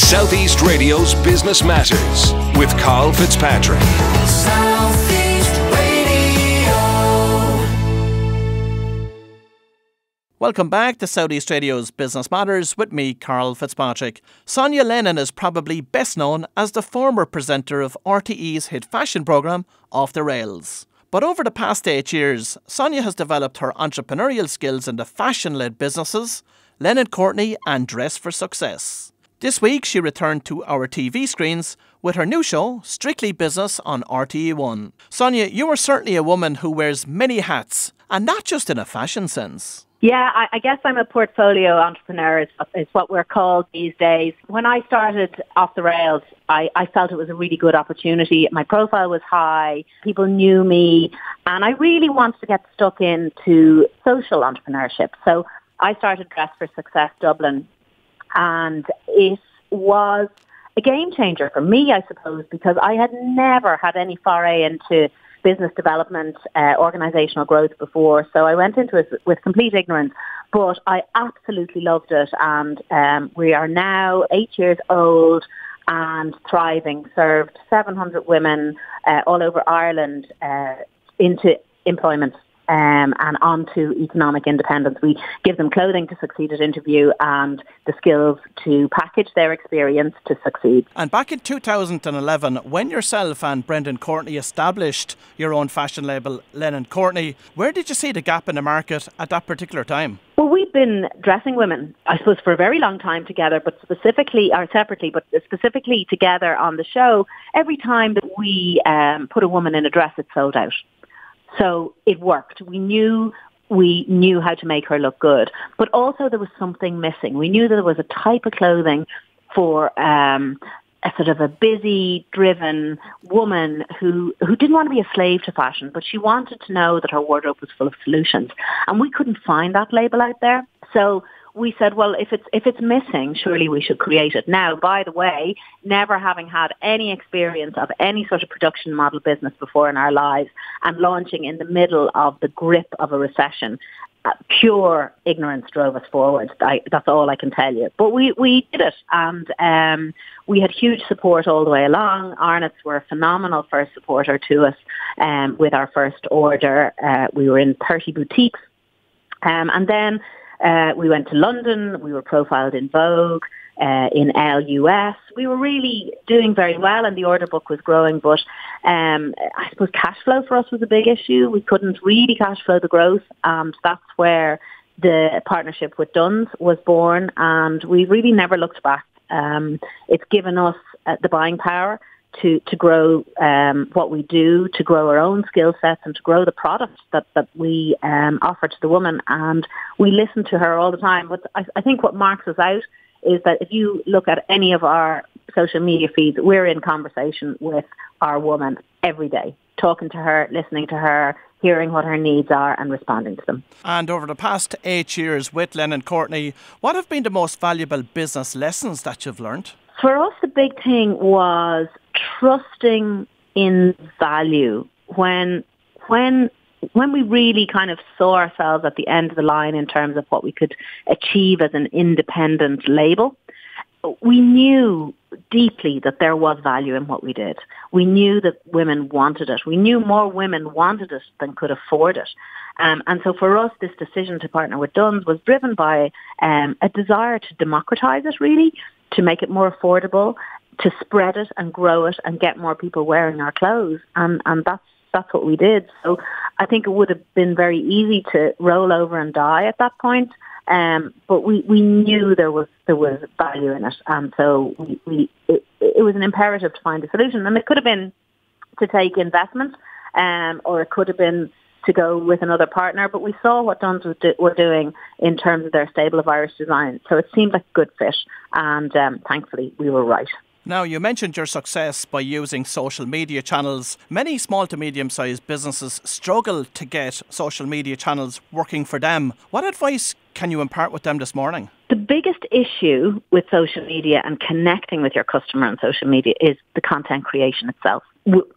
Southeast Radio's Business Matters with Carl Fitzpatrick. Southeast Radio. Welcome back to Southeast Radio's Business Matters with me, Carl Fitzpatrick. Sonia Lennon is probably best known as the former presenter of RTE's hit fashion programme, Off the Rails. But over the past 8 years, Sonia has developed her entrepreneurial skills in the fashion-led businesses, Lennon Courtney and Dress for Success. This week, she returned to our TV screens with her new show, Strictly Business, on RTE1. Sonia, you are certainly a woman who wears many hats, and not just in a fashion sense. Yeah, I guess I'm a portfolio entrepreneur, is what we're called these days. When I started Off the Rails, I felt it was a really good opportunity. My profile was high, people knew me, and I really wanted to get stuck into social entrepreneurship. So I started Dress for Success Dublin, and it was a game changer for me, I suppose, because I had never had any foray into business development, organisational growth before. So I went into it with complete ignorance, but I absolutely loved it. And we are now 8 years old and thriving, served 700 women all over Ireland into employment and onto economic independence. We give them clothing to succeed at interview and the skills to package their experience to succeed. And back in 2011, when yourself and Brendan Courtney established your own fashion label, Lennon Courtney, where did you see the gap in the market at that particular time? Well, we've been dressing women, I suppose, for a very long time together, but specifically, or separately, but specifically together on the show. Every time that we put a woman in a dress, it sold out. So it worked. We knew how to make her look good. But also there was something missing. We knew that there was a type of clothing for a sort of a busy, driven woman who didn't want to be a slave to fashion, but she wanted to know that her wardrobe was full of solutions. And we couldn't find that label out there. So we said, well, if it's missing, surely we should create it. Now, by the way, never having had any experience of any sort of production model business before in our lives and launching in the middle of the grip of a recession, pure ignorance drove us forward. That's all I can tell you. But we did it, and we had huge support all the way along. Arnott's were a phenomenal first supporter to us with our first order. We were in 30 boutiques, and then we went to London. We were profiled in Vogue, in Elle US. We were really doing very well, and the order book was growing. But I suppose cash flow for us was a big issue. We couldn't really cash flow the growth, and that's where the partnership with Dunnes was born. And we really never looked back. It's given us the buying power to grow what we do, to grow our own skill sets and to grow the products that we offer to the woman. And we listen to her all the time. But I think what marks us out is that if you look at any of our social media feeds, we're in conversation with our woman every day, talking to her, listening to her, hearing what her needs are and responding to them. And over the past 8 years with Lennon Courtney, what have been the most valuable business lessons that you've learned? For us, the big thing was trusting in value. When we really kind of saw ourselves at the end of the line in terms of what we could achieve as an independent label, we knew deeply that there was value in what we did. We knew that women wanted it. We knew more women wanted it than could afford it. And so for us, this decision to partner with Dunnes was driven by a desire to democratise it, really, to make it more affordable, to spread it and grow it and get more people wearing our clothes. And that's what we did. So I think it would have been very easy to roll over and die at that point. But we knew there was value in it. And so it was an imperative to find a solution. And it could have been to take investment, or it could have been to go with another partner, but we saw what Dunnes were doing in terms of their stable of Irish design. So it seemed like a good fit, and thankfully we were right. Now, you mentioned your success by using social media channels. Many small to medium-sized businesses struggle to get social media channels working for them. What advice can you impart with them this morning? The biggest issue with social media and connecting with your customer on social media is the content creation itself.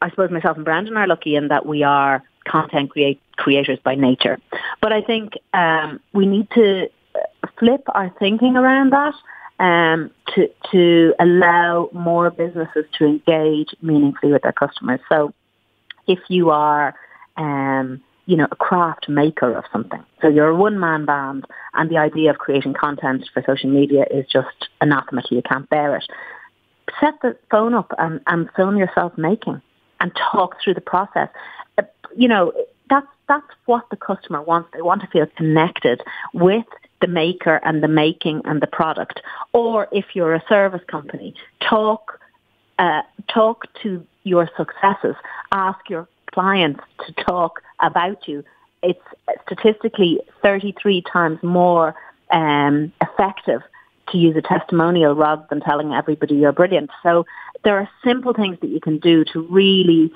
I suppose myself and Brandon are lucky in that we are content creators by nature. But I think we need to flip our thinking around that. to allow more businesses to engage meaningfully with their customers. So if you are, a craft maker of something, so you're a one-man band and the idea of creating content for social media is just anathema to you, can't bear it, set the phone up and film yourself making and talk through the process. That's what the customer wants. They want to feel connected with the maker and the making and the product. Or if you're a service company, talk to your successes. Ask your clients to talk about you. It's statistically 33 times more effective to use a testimonial rather than telling everybody you're brilliant. So there are simple things that you can do to really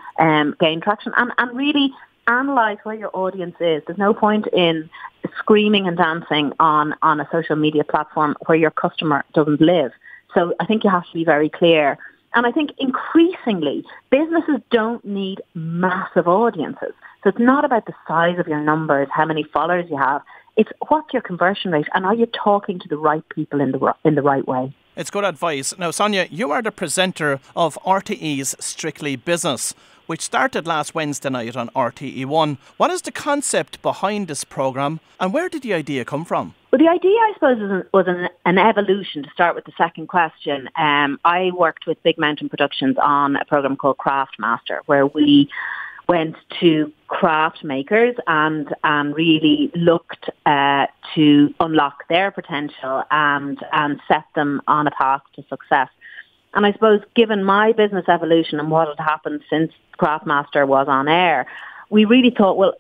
gain traction and really analyse where your audience is. There's no point in screaming and dancing on a social media platform where your customer doesn't live. So I think you have to be very clear. And I think increasingly, businesses don't need massive audiences. So it's not about the size of your numbers, how many followers you have. It's what's your conversion rate and are you talking to the right people in the right way? It's good advice. Now, Sonia, you are the presenter of RTE's Strictly Business, which started last Wednesday night on RTE1. What is the concept behind this programme and where did the idea come from? Well, the idea, I suppose, was an evolution. To start with the second question, I worked with Big Mountain Productions on a programme called Craft Master, where we went to craft makers and really looked to unlock their potential and set them on a path to success. And I suppose, given my business evolution and what had happened since Craft Master was on air, we really thought, well,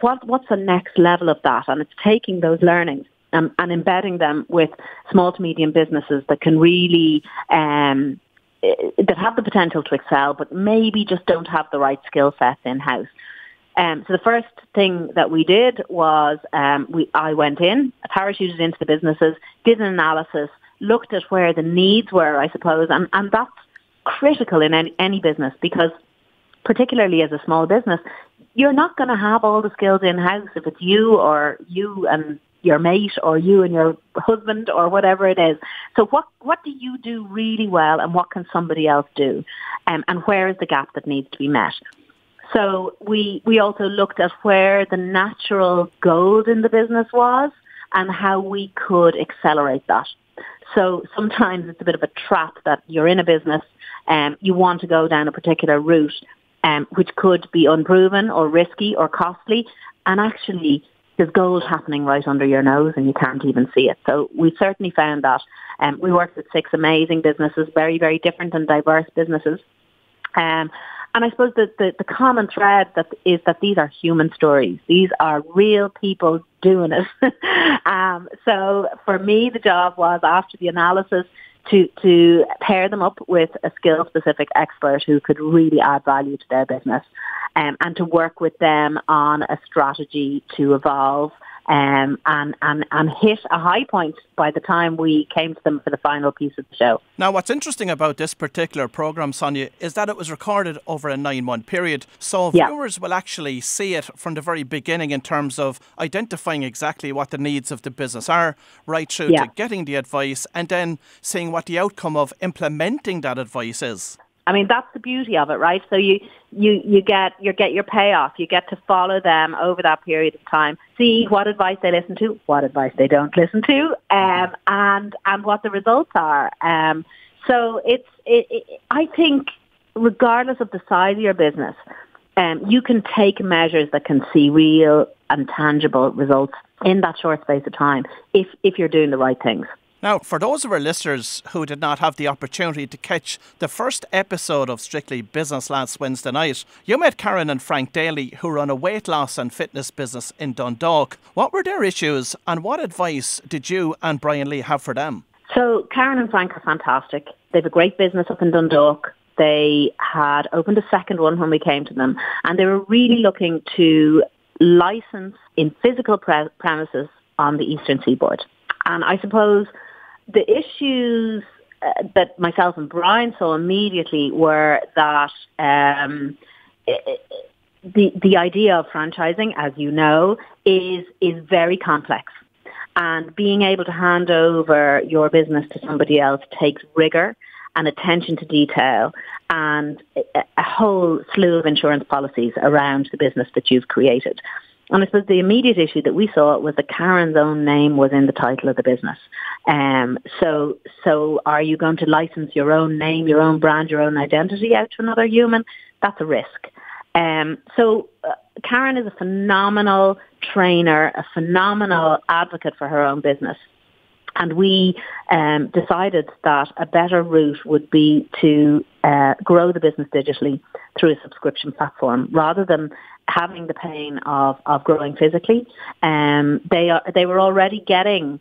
what's the next level of that? And it's taking those learnings and embedding them with small to medium businesses that can really that have the potential to excel, but maybe just don't have the right skill sets in-house. So the first thing that we did was I went in, parachuted into the businesses, did an analysis, looked at where the needs were, I suppose, and that's critical in any business because particularly as a small business, you're not going to have all the skills in-house if it's you or you and your mate or you and your husband or whatever it is. So what do you do really well and what can somebody else do? And where is the gap that needs to be met? So we also looked at where the natural gold in the business was and how we could accelerate that. So sometimes it's a bit of a trap that you're in a business and you want to go down a particular route which could be unproven or risky or costly, and actually there's gold happening right under your nose and you can't even see it. So we certainly found that. We worked with 6 amazing businesses, very, very different and diverse businesses. And I suppose that the common thread is that these are human stories. These are real people doing it. So for me, the job was, after the analysis, to pair them up with a skill-specific expert who could really add value to their business, and to work with them on a strategy to evolve and hit a high point by the time we came to them for the final piece of the show. Now, what's interesting about this particular programme, Sonia, is that it was recorded over a 9-month period. So viewers will actually see it from the very beginning in terms of identifying exactly what the needs of the business are, right through to getting the advice and then seeing what the outcome of implementing that advice is. I mean, that's the beauty of it, right? So you get your payoff. You get to follow them over that period of time, see what advice they listen to, what advice they don't listen to, and what the results are. So I think regardless of the size of your business, you can take measures that can see real and tangible results in that short space of time if you're doing the right things. Now, for those of our listeners who did not have the opportunity to catch the first episode of Strictly Business last Wednesday night, you met Karen and Frank Daly, who run a weight loss and fitness business in Dundalk. What were their issues and what advice did you and Brian Lee have for them? So Karen and Frank are fantastic. They have a great business up in Dundalk. They had opened a second one when we came to them, and they were really looking to license in physical premises on the Eastern Seaboard. And I suppose the issues that myself and Brian saw immediately were that the idea of franchising, as you know, is very complex. And being able to hand over your business to somebody else takes rigor and attention to detail and a whole slew of insurance policies around the business that you've created. And I suppose the immediate issue that we saw was that Karen's own name was in the title of the business. So are you going to license your own name, your own brand, your own identity out to another human? That's a risk. Karen is a phenomenal trainer, a phenomenal advocate for her own business. And we decided that a better route would be to grow the business digitally through a subscription platform rather than having the pain of growing physically. They were already getting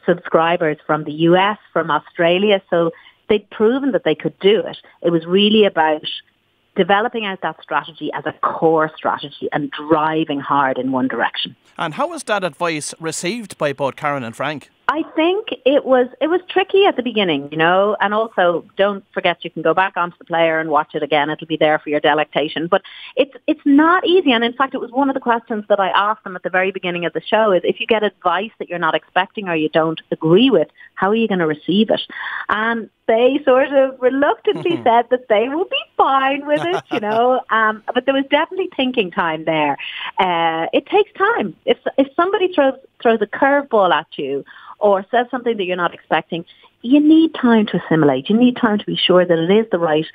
subscribers from the US, from Australia, so they'd proven that they could do it. It was really about developing out that strategy as a core strategy and driving hard in one direction. And how was that advice received by both Karen and Frank? I think it was tricky at the beginning, and also don't forget you can go back onto the player and watch it again. It'll be there for your delectation. But it's not easy. And in fact, it was one of the questions that I asked them at the very beginning of the show is if you get advice that you're not expecting or you don't agree with, how are you going to receive it? And they sort of reluctantly said that they will be fine with it, but there was definitely thinking time there. It takes time. If somebody throws a curveball at you or says something that you're not expecting, you need time to assimilate. You need time to be sure that it is the right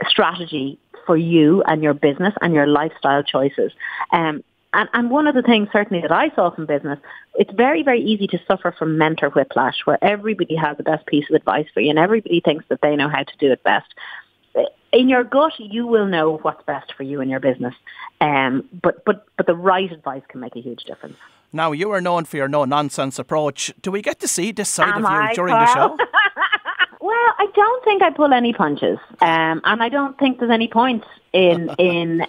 strategy for you and your business and your lifestyle choices. And one of the things certainly that I saw from business, it's very, very easy to suffer from mentor whiplash where everybody has the best piece of advice for you and everybody thinks that they know how to do it best. In your gut, you will know what's best for you and your business. But the right advice can make a huge difference. Now, you are known for your no-nonsense approach. Do we get to see this side of you during the show? Well, I don't think I pull any punches. And I don't think there's any point in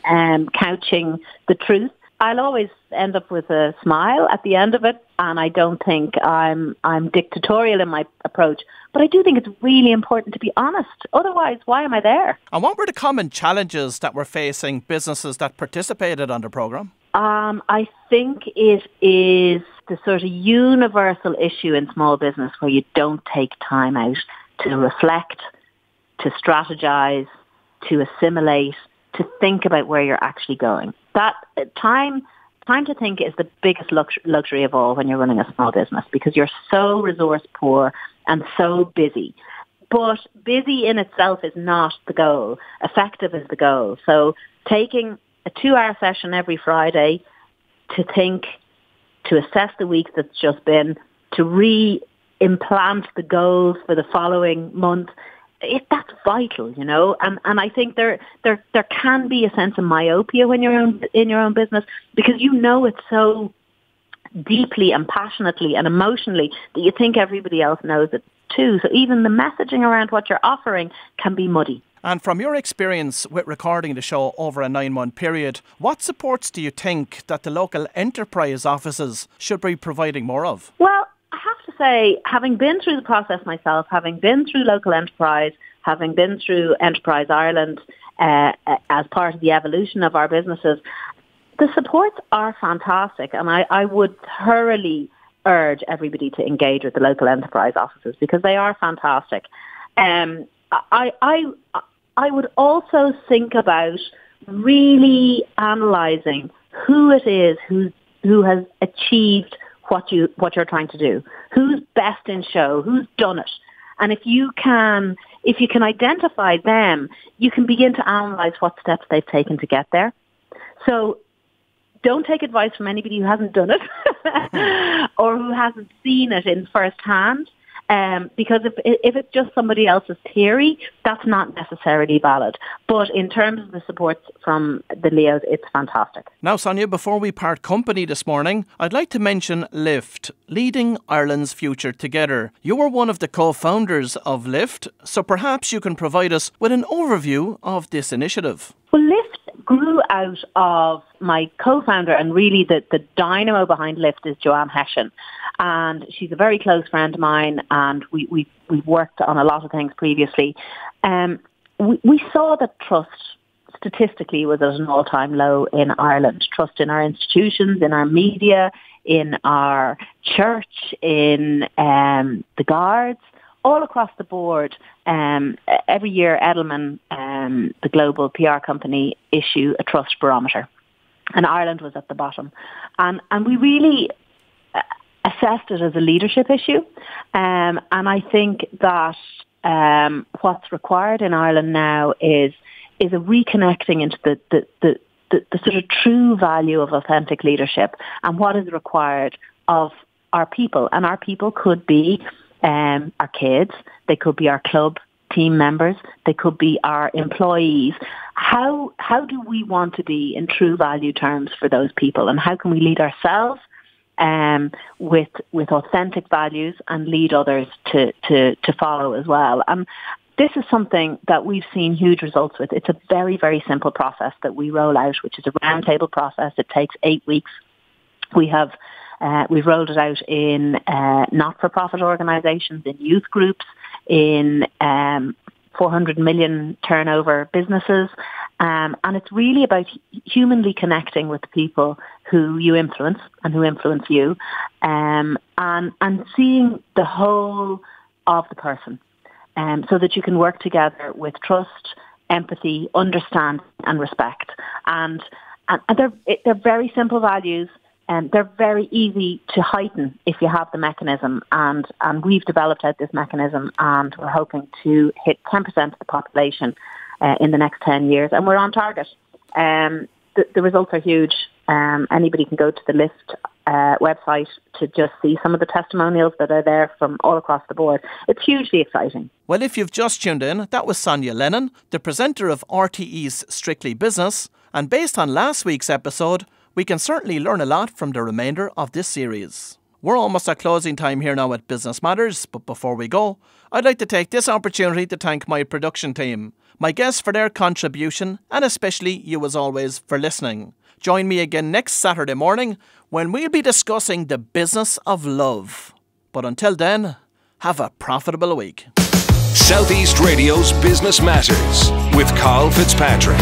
couching the truth. I'll always end up with a smile at the end of it, and I don't think I'm dictatorial in my approach. But I do think it's really important to be honest. Otherwise, why am I there? And what were the common challenges that were facing businesses that participated on the programme? I think it is the sort of universal issue in small business where you don't take time out to reflect, to strategize, to assimilate, to think about where you're actually going. That time to think is the biggest luxury of all when you're running a small business because you're so resource poor and so busy. But busy in itself is not the goal. Effective is the goal. So taking a 2-hour session every Friday to think, to assess the week that's just been, to re-implant the goals for the following month, that's vital, and I think there can be a sense of myopia when you're in your own business because it's so deeply and passionately and emotionally that you think everybody else knows it too. So even the messaging around what you're offering can be muddy. And from your experience with recording the show over a 9-month period, what supports do you think that the local enterprise offices should be providing more of? Well, I have to say, having been through the process myself, having been through local enterprise, having been through Enterprise Ireland as part of the evolution of our businesses, the supports are fantastic. And I would thoroughly urge everybody to engage with the local enterprise offices because they are fantastic. I would also think about really analysing who it is who has achieved what you're trying to do. Who's best in show? Who's done it? And if you can identify them, you can begin to analyse what steps they've taken to get there. So don't take advice from anybody who hasn't done it or who hasn't seen it in first hand. Because if it's just somebody else's theory, that's not necessarily valid. But in terms of the support from the Leos, it's fantastic. Now, Sonia, before we part company this morning, I'd like to mention Lift, Leading Ireland's Future Together. You were one of the co-founders of Lift, so perhaps you can provide us with an overview of this initiative. Well, Lift grew out of my co-founder, and really the dynamo behind Lift is Joanne Hession. And she's a very close friend of mine, and we've worked on a lot of things previously. We saw that trust statistically was at an all-time low in Ireland. Trust in our institutions, in our media, in our church, in the Guards, all across the board. Every year, Edelman, the global PR company, issue a trust barometer. And Ireland was at the bottom. And we really assessed it as a leadership issue. And I think that what's required in Ireland now is a reconnecting into the sort of true value of authentic leadership and what is required of our people. And our people could be our kids, they could be our club team members, they could be our employees. How do we want to be in true value terms for those people, and how can we lead ourselves with authentic values and lead others to follow as well? And this is something that we've seen huge results with. It's a very, very simple process that we roll out, which is a roundtable process. It takes 8 weeks. We've rolled it out in not-for-profit organisations, in youth groups, in 400 million turnover businesses. And it's really about humanly connecting with the people who you influence and who influence you, and seeing the whole of the person, so that you can work together with trust, empathy, understanding and respect. And they're very simple values. And they're very easy to heighten if you have the mechanism. And we've developed out this mechanism, and we're hoping to hit 10% of the population in the next 10 years. And we're on target. The results are huge. Anybody can go to the LIFT website to just see some of the testimonials that are there from all across the board. It's hugely exciting. Well, if you've just tuned in, that was Sonia Lennon, the presenter of RTE's Strictly Business. And based on last week's episode, we can certainly learn a lot from the remainder of this series. We're almost at closing time here now at Business Matters, but before we go, I'd like to take this opportunity to thank my production team, my guests for their contribution, and especially you as always for listening. Join me again next Saturday morning when we'll be discussing the business of love. But until then, have a profitable week. Southeast Radio's Business Matters with Carl Fitzpatrick.